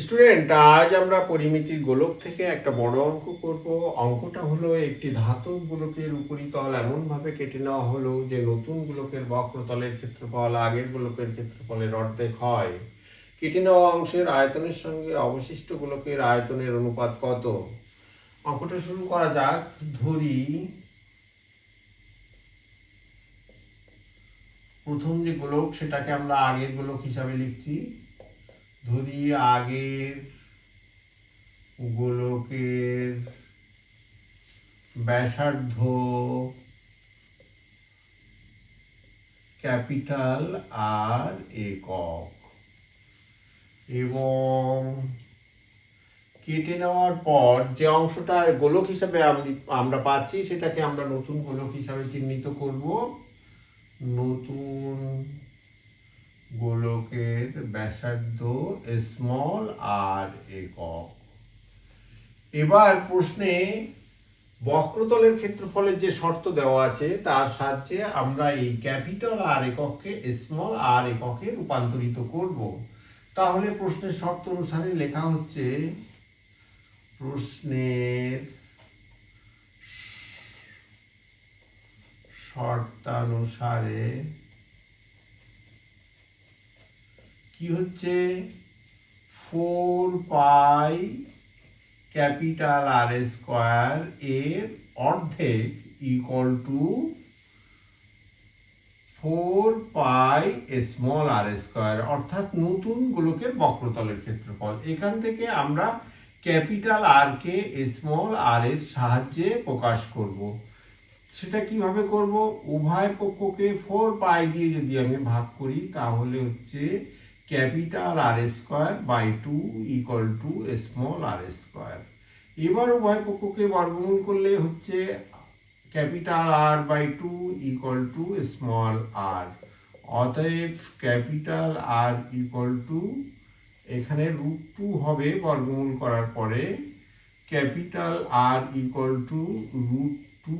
Student, আজ আমরা পরিমিতির গোলক থেকে একটা বড় অঙ্ক করব। অঙ্কটা হলো একটি ধাতব গোলকের উপরিতল এমনভাবে কেটে নেওয়া হলো যে নতুন গোলকের বক্রতলের ক্ষেত্রফল আগের গোলকের ক্ষেত্রফলের অর্ধেক হয়। কেটে নেওয়া অংশের আয়তনের সঙ্গে অবশিষ্ট গোলকের আয়তনের অনুপাত কত? অঙ্কটা শুরু করা যাক। ধরি প্রথম যে গোলক সেটাকে আমরা আগের গোলক হিসাবে লিখছি। ধরি আগের গোলকের ব্যাসার্ধ ক্যাপিটাল আর একক, এবং কেটে নেওয়ার পর যে অংশটা গোলক হিসাবে আমরা পাচ্ছি সেটাকে আমরা নতুন গোলক হিসাবে চিহ্নিত করব। নতুন গোলকের ব্যাসার্ধ স্মল আর একক। এবার প্রশ্নে বক্রতলের ক্ষেত্রফলের যে শর্ত দেওয়া আছে তার সাহায্যে আমরা এই ক্যাপিটাল আর এককে স্মল আর এককে রূপান্তরিত করব। তাহলে প্রশ্নের শর্ত অনুসারে লেখা হচ্ছে, প্রশ্নের শর্তানুসারে কি হচ্ছে, 4 পাই ক্যাপিটাল আর স্কোয়ার এর অর্ধেক equal to 4 pi small R square, অর্থাৎ নতুন গোলকের বক্রতলের ক্ষেত্রফল। এখান থেকে আমরা ক্যাপিটাল আর কে স্মল আর এর সাহায্যে প্রকাশ করব। সেটা কিভাবে করব? উভয় পক্ষকে 4 পাই দিয়ে যদি আমি ভাগ করি তাহলে হচ্ছে capital R square by 2 equal to small R square. এবার উভয় পক্ষকে বর্গমূল করলে হচ্ছে capital R by 2 equal to small R. অতএব ক্যাপিটাল আর ইকুয়াল টু, এখানে √2 হবে বর্গমূল করার পরে, capital R equal to √2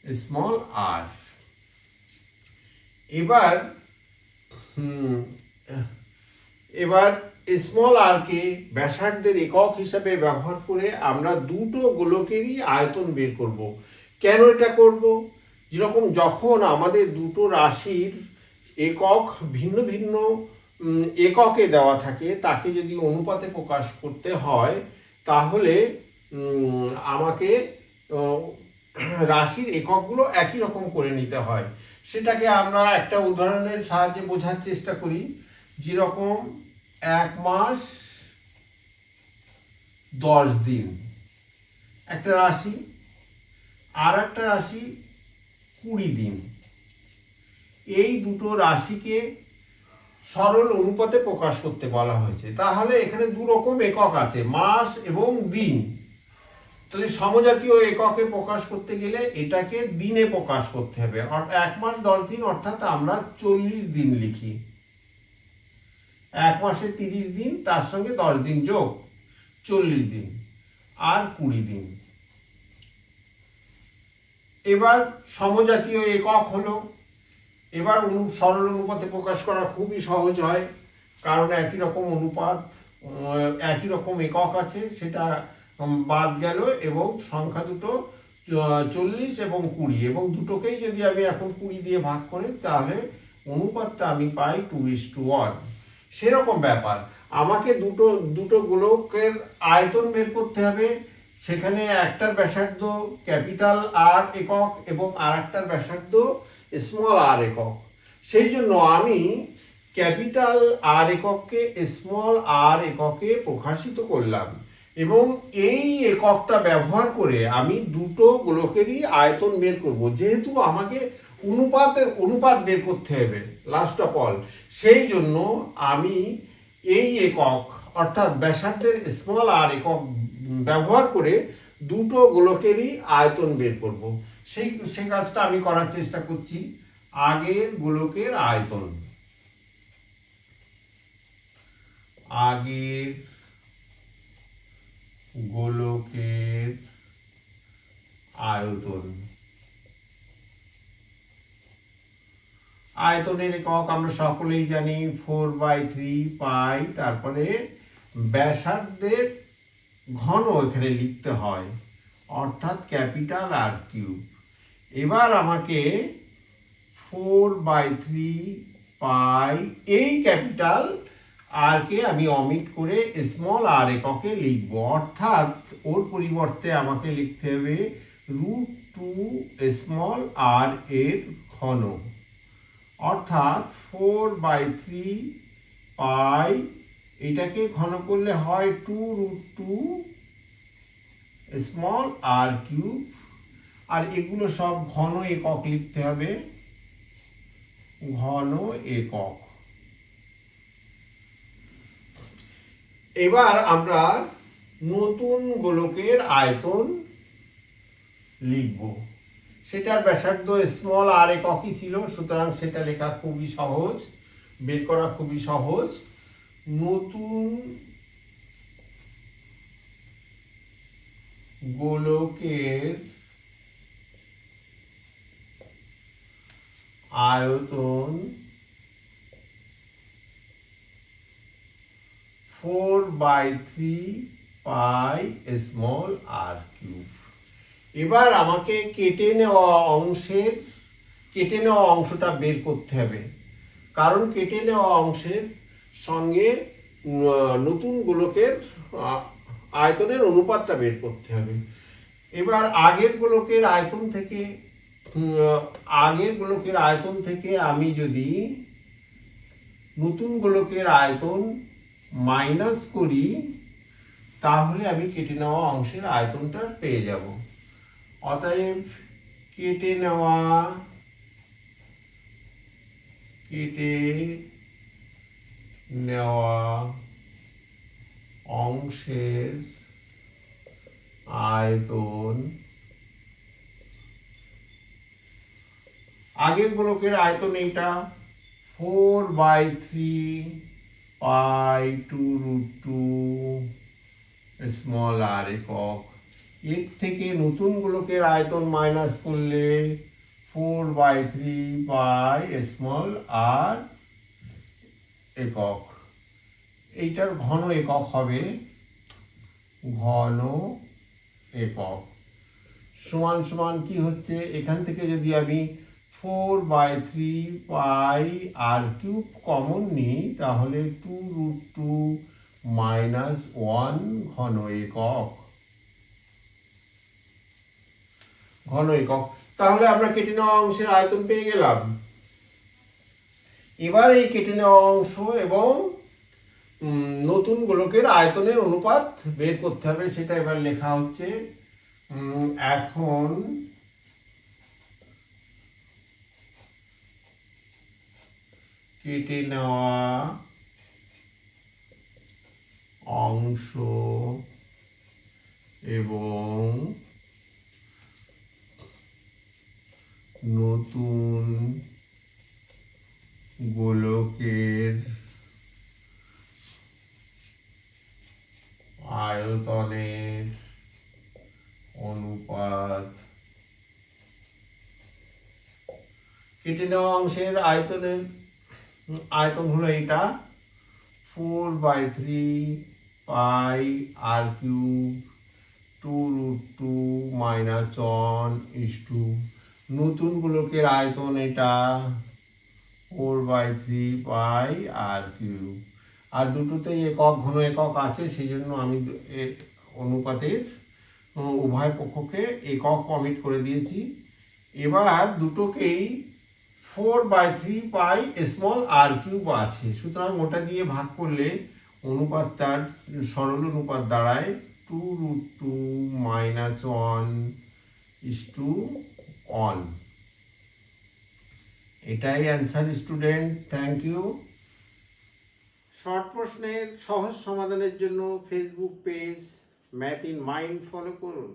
small R. এবার স্মল আর কে ব্যাসার্ধের একক হিসাবে ব্যবহার করে আমরা দুটো গোলকেরই আয়তন বের করব। কেন এটা করব? যেরকম যখন আমাদের দুটো রাশির একক ভিন্ন ভিন্ন এককে দেওয়া থাকে, তাকে যদি অনুপাতে প্রকাশ করতে হয় তাহলে আমাকে রাশির এককগুলো একই রকম করে নিতে হয়। সেটাকে আমরা একটা উদাহরণের সাহায্যে বোঝার চেষ্টা করি। যেরকম 1 মাস 10 দিন একটা রাশি, আর একটা রাশি 20 দিন। এই দুটো রাশিকে সরল অনুপাতে প্রকাশ করতে বলা হয়েছে। তাহলে এখানে দু রকম একক আছে, মাস এবং দিন। তাহলে সমজাতীয় এককে প্রকাশ করতে গেলে এটাকে দিনে প্রকাশ করতে হবে। 1 মাস 10 দিন অর্থাৎ আমরা 40 দিন লিখি। 1 মাসে 30 দিন, তার সঙ্গে 10 দিন যোগ 40 দিন, আর 20 দিন। এবার সমজাতীয় একক হলো। এবার সরল অনুপাতে প্রকাশ করা খুবই সহজ হয়, কারণ একই রকম অনুপাত, একই রকম একক আছে, সেটা বাদ গেল এবং সংখ্যা দুটো 40 এবং 20, এবং দুটোকেই যদি আমি এখন 20 দিয়ে ভাগ করি তাহলে অনুপাতটা আমি পাই 2:1। সেরকম ব্যাপার, আমাকে দুটো গোলকের আয়তন বের করতে হবে। সেখানে একটার ব্যাসার্ধ ক্যাপিটাল আর একক এবং আর একটার ব্যাসার্ধ স্মল আর একক। সেই জন্য আমি ক্যাপিটাল আর এককে স্মল আর এককে প্রকাশিত করলাম, এবং এই এককটা ব্যবহার করে আমি দুটো গোলকেরই আয়তন বের করব। যেহেতু আমাকে অনুপাত বের করতে হবে লাস্ট অফ অল, সেই জন্য আমি এই একক অর্থাৎ ব্যাসার্ধের স্মল আর একক ব্যবহার করে দুটো গোলকেরই আয়তন বের করব। সেই কাজটা আমি করার চেষ্টা করছি। আগের গোলকের আয়তন, আগের গোলকের আয়তন। আয়তনের একক আমরা সকলেই জানি 4/3 পাই, তারপরে ব্যাসার্ধের ঘন এখানে লিখতে হয়, অর্থাৎ ক্যাপিটাল আর কিউব। এবার আমাকে 4/3 পাই এই ক্যাপিটাল আর কে আমি অমিট করে স্মল আর এককে লিখবো, অর্থাৎ ওর পরিবর্তে আমাকে লিখতে হবে √2 স্মল আর এর ঘন, অর্থাৎ 4/3 পাই এটাকে ঘন করলে হয় 2√2 স্মল আর কিউব, আর এগুলো সব ঘন একক লিখতে হবে, ঘন একক। এবার আমরা নতুন গোলকের আয়তন লিখব। সেটার ব্যাসার্ধ স্মল আর এককই ছিল, সুতরাং সেটা লেখা খুবই সহজ, বের করা খুবই সহজ। নতুন গোলকের আয়তন 4/3 পাই স্মল আর কিউব। এবার আমাকে কেটে নেওয়া অংশটা বের করতে হবে, কারণ কেটে নেওয়া অংশের সঙ্গে নতুন গোলকের আয়তনের অনুপাতটা বের করতে হবে। এবার আগের গোলকের আয়তন থেকে আমি যদি নতুন গোলকের আয়তন মাইনাস করি, তাহলে আমি কেটে নেওয়া অংশের আয়তনটা পেয়ে যাব। অতএব কেটে নেওয়া অংশের আয়তন, আগের গোলকের আয়তন এইটা 4/3 পাই 2√2 স্মল আর একক। এর থেকে নতুন গোলকের আয়তন মাইনাস করলে 4/3 পাই স্মল আর একক। এইটার ঘন একক হবে, ঘন একক সমান সমান কি হচ্ছে, এখান থেকে যদি আমি 4/3 পাই আর কিউব কমন নিই, তাহলে 2√2 মাইনাস 1 ঘন একক। তাহলে আমরা কেটে নেওয়া অংশের আয়তন পেয়ে গেলাম। এবার এই কেটে নেওয়া অংশ এবং নতুন গোলকের আয়তনের অনুপাত বের করতে হবে, সেটা এবার লেখা হচ্ছে। এখন কেটে নেওয়া অংশ এবং নতুন গোলকের আয়তনের অনুপাত। কেটে নেওয়া অংশের আয়তন হলো এটা 4/3 পাই আর কিউব 2√2 মাইনাস 1 নতুন গোলকের আয়তন এটা 4/3 পাই আর কিউব। আর দুটোতেই একক ঘন একক আছে, সেই জন্য আমি অনুপাতের উভয় পক্ষকে একক কমিট করে দিয়েছি। এবার দুটোকেই 4/3 পাই স্মল আর কিউব আছে, সুতরাং ওটা দিয়ে ভাগ করলে অনুপাতটার সরল অনুপাত দাঁড়ায় 2√2 মাইনাস 1:1। এটাই answer student, thank you. Short প্রশ্নের সহজ সমাধানের জন্য Facebook page math in mind follow করুন।